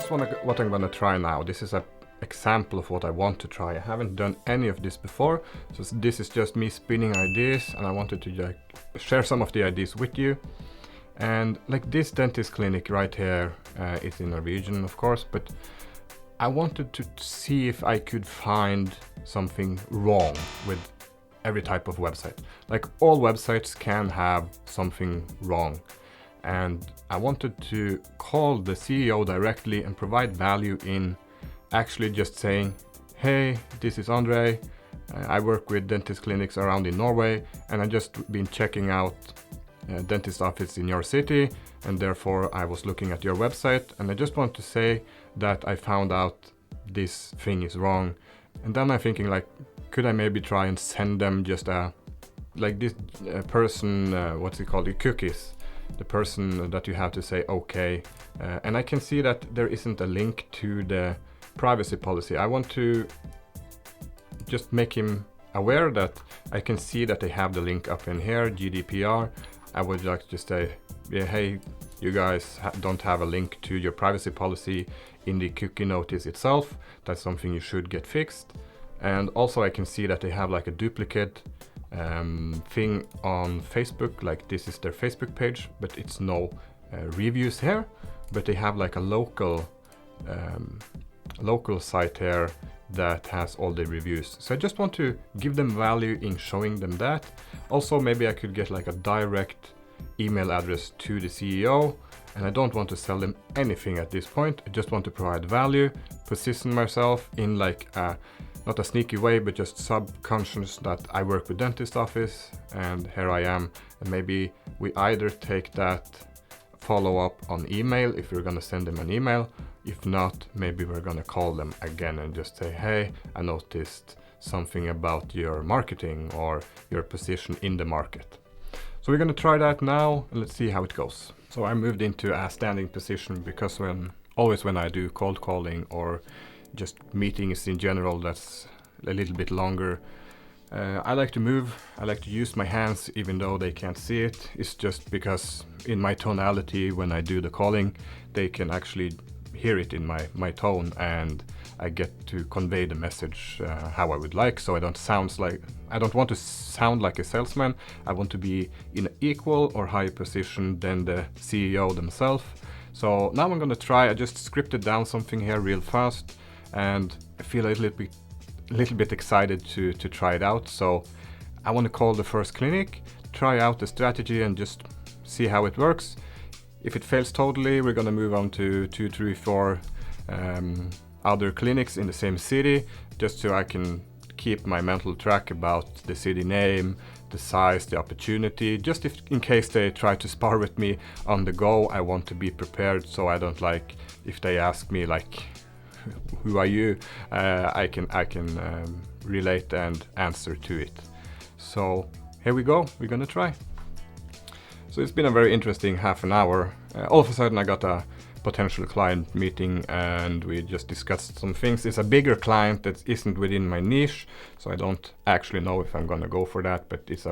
is what I'm gonna try now. This is an example of what I want to try. I haven't done any of this before, so this is just me spinning ideas, and I wanted to share some of the ideas with you. And like this dentist clinic right here is in Norwegian, of course, but I wanted to see if I could find something wrong with every type of website. Like all websites can have something wrong. And I wanted to call the CEO directly and provide value in actually just saying, hey, this is Andre. I work with dentist clinics around in Norway, and I just been checking out dentist office in your city, and therefore I was looking at your website, and I just want to say that I found out this thing is wrong. And then I'm thinking, like, could I maybe try and send them just like this person, what's it called, the cookies, the person that you have to say okay. And I can see that there isn't a link to the privacy policy. I want to just make him aware that I can see that they have the link up in here, GDPR. I would like to say, yeah, hey, you guys don't have a link to your privacy policy in the cookie notice itself. That's something you should get fixed. And also I can see that they have like a duplicate thing on Facebook, like this is their Facebook page, but it's no reviews here, but they have like a local site here that has all the reviews. So I just want to give them value in showing them that. Also, maybe I could get like a direct email address to the CEO, and I don't want to sell them anything at this point. I just want to provide value, position myself in like not a sneaky way, but just subconscious that I work with dentist office and here I am. And maybe we either take that follow up on email if we're gonna send them an email. If not, maybe we're gonna call them again and just say, hey, I noticed something about your marketing or your position in the market. So we're gonna try that now and let's see how it goes. So I moved into a standing position because always when I do cold calling or just meetings in general, that's a little bit longer. I like to move, I like to use my hands even though they can't see it. It's just because in my tonality when I do the calling, they can actually hear it in my tone, and I get to convey the message how I would like. So I don't want to sound like a salesman. I want to be in an equal or higher position than the CEO themselves. So now I'm gonna try. I just scripted down something here real fast, and I feel a little bit excited to try it out. So I want to call the first clinic, try out the strategy and just see how it works. If it fails totally, we're gonna move on to 2, 3, 4 other clinics in the same city, just so I can keep my mental track about the city name, the size, the opportunity. Just in case they try to spar with me on the go, I want to be prepared, so I don't like if they ask me like, who are you? I can relate and answer to it. So here we go, we're gonna try. So it's been a very interesting half an hour. All of a sudden I got a potential client meeting and we just discussed some things. It's a bigger client that isn't within my niche, so I don't actually know if I'm gonna go for that, but it's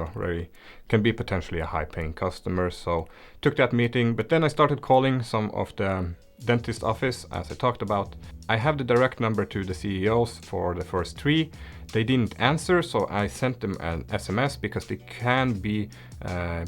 can be potentially a high paying customer. So took that meeting, but then I started calling some of the dentist office as I talked about. I have the direct number to the CEOs for the first 3. They didn't answer, so I sent them an SMS because they can be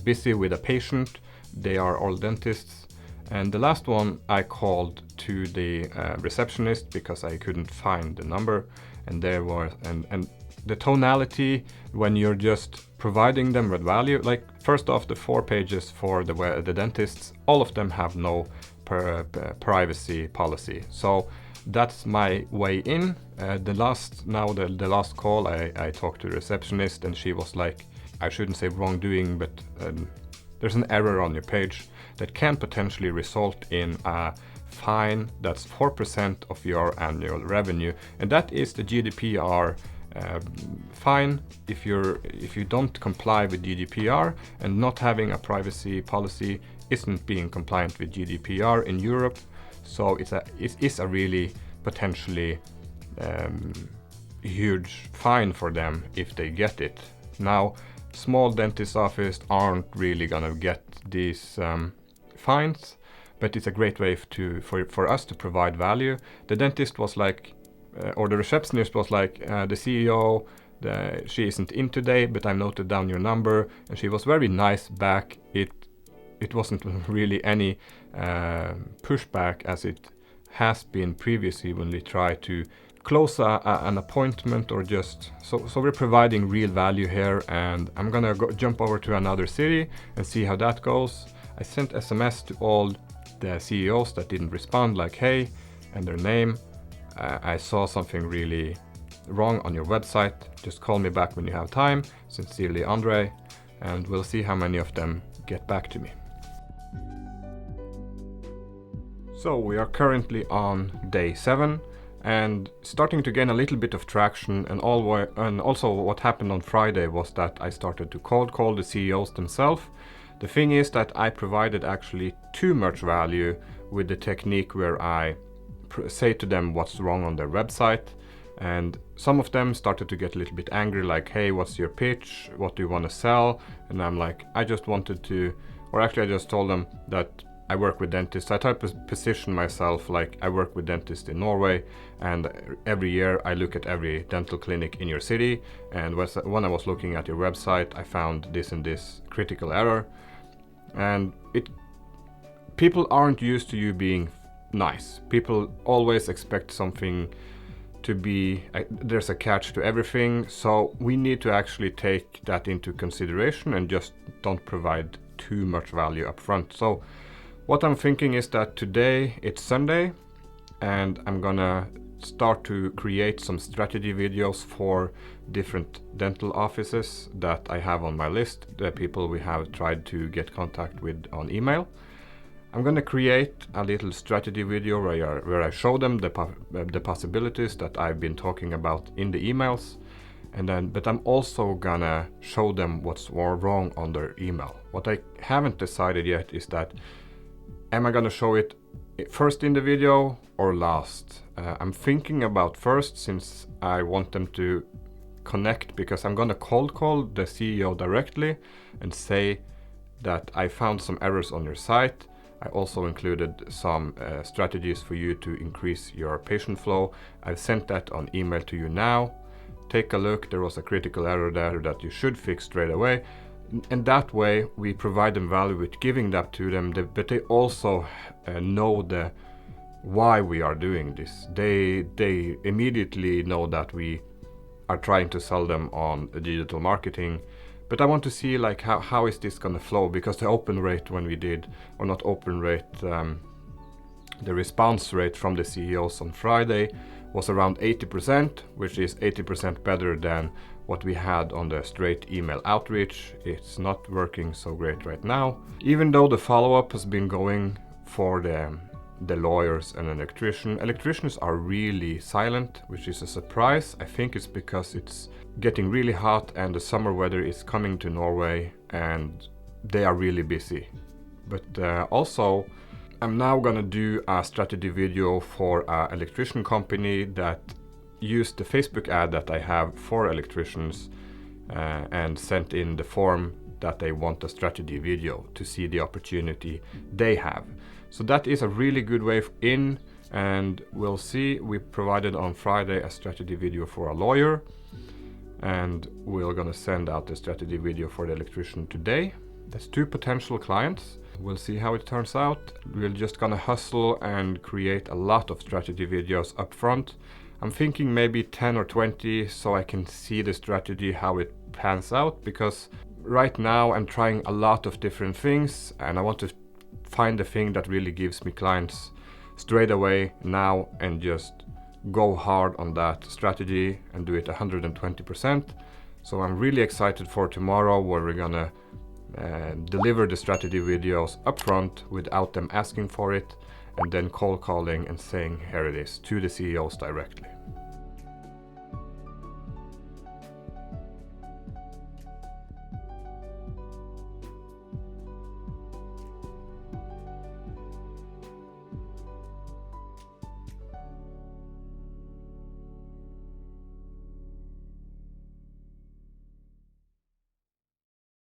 busy with a patient. They are all dentists. And the last one I called to the receptionist because I couldn't find the number, and the tonality when you're just providing them with value, like first off, the 4 pages for the dentists, all of them have no privacy policy. So that's my way in. The last call, I talked to the receptionist and she was like, I shouldn't say wrongdoing, but there's an error on your page that can potentially result in a fine that's 4% of your annual revenue, and that is the GDPR fine if you don't comply with GDPR, and not having a privacy policy isn't being compliant with GDPR in Europe. So it is a really potentially huge fine for them if they get it. Now, small dentist offices aren't really gonna get these fines, but it's a great way for us to provide value. The dentist was like, or the receptionist was like, the CEO, she isn't in today, but I noted down your number, and she was very nice back. It wasn't really any pushback as it has been previously when we try to close an appointment or just so we're providing real value here. And I'm gonna jump over to another city and see how that goes. I sent SMS to all the CEOs that didn't respond, like hey, and their name. I saw something really wrong on your website. Just call me back when you have time. Sincerely, Andre. And we'll see how many of them get back to me. So we are currently on day 7 and starting to gain a little bit of traction. And also what happened on Friday was that I started to cold call the CEOs themselves. The thing is that I provided actually too much value with the technique where I say to them what's wrong on their website. And some of them started to get a little bit angry, like, hey, what's your pitch? What do you want to sell? And I'm like, I just told them that I work with dentists. I try to position myself like I work with dentists in Norway, and every year I look at every dental clinic in your city. And when I was looking at your website, I found this and this critical error. And people aren't used to you being nice. People always expect something to be, there's a catch to everything. So we need to actually take that into consideration and just don't provide too much value up front. So what I'm thinking is that today it's Sunday and I'm gonna start to create some strategy videos for different dental offices that I have on my list, the people we have tried to get contact with on email. I'm gonna create a little strategy video where I show them the possibilities that I've been talking about in the emails. But I'm also gonna show them what's wrong on their email. What I haven't decided yet is that, am I gonna show it first in the video or last? I'm thinking about first, since I want them to connect, because I'm gonna cold call the CEO directly and say that I found some errors on your site. I also included some strategies for you to increase your patient flow. I've sent that on email to you now. Take a look, there was a critical error there that you should fix straight away. And that way we provide them value with giving that to them, but they also know why we are doing this. They immediately know that we are trying to sell them on digital marketing. But I want to see like how is this gonna flow, because the open rate when we did, or not open rate, the response rate from the CEOs on Friday was around 80%, which is 80% better than what we had on the straight email outreach. It's not working so great right now. Even though the follow-up has been going for the lawyers and electrician. Electricians are really silent, which is a surprise. I think it's because it's getting really hot and the summer weather is coming to Norway and they are really busy. But also, I'm now gonna do a strategy video for an electrician company that used the Facebook ad that I have for electricians and sent in the form that they want a strategy video to see the opportunity they have. So that is a really good way in, and we'll see. We provided on Friday a strategy video for a lawyer, and we're gonna send out the strategy video for the electrician today. There's 2 potential clients. We'll see how it turns out. We're just gonna hustle and create a lot of strategy videos up front. I'm thinking maybe 10 or 20 so I can see the strategy, how it pans out, because right now I'm trying a lot of different things and I want to find the thing that really gives me clients straight away now and just go hard on that strategy and do it 120%. So I'm really excited for tomorrow, where we're gonna deliver the strategy videos up front without them asking for it, and then cold calling and saying here it is to the CEOs directly.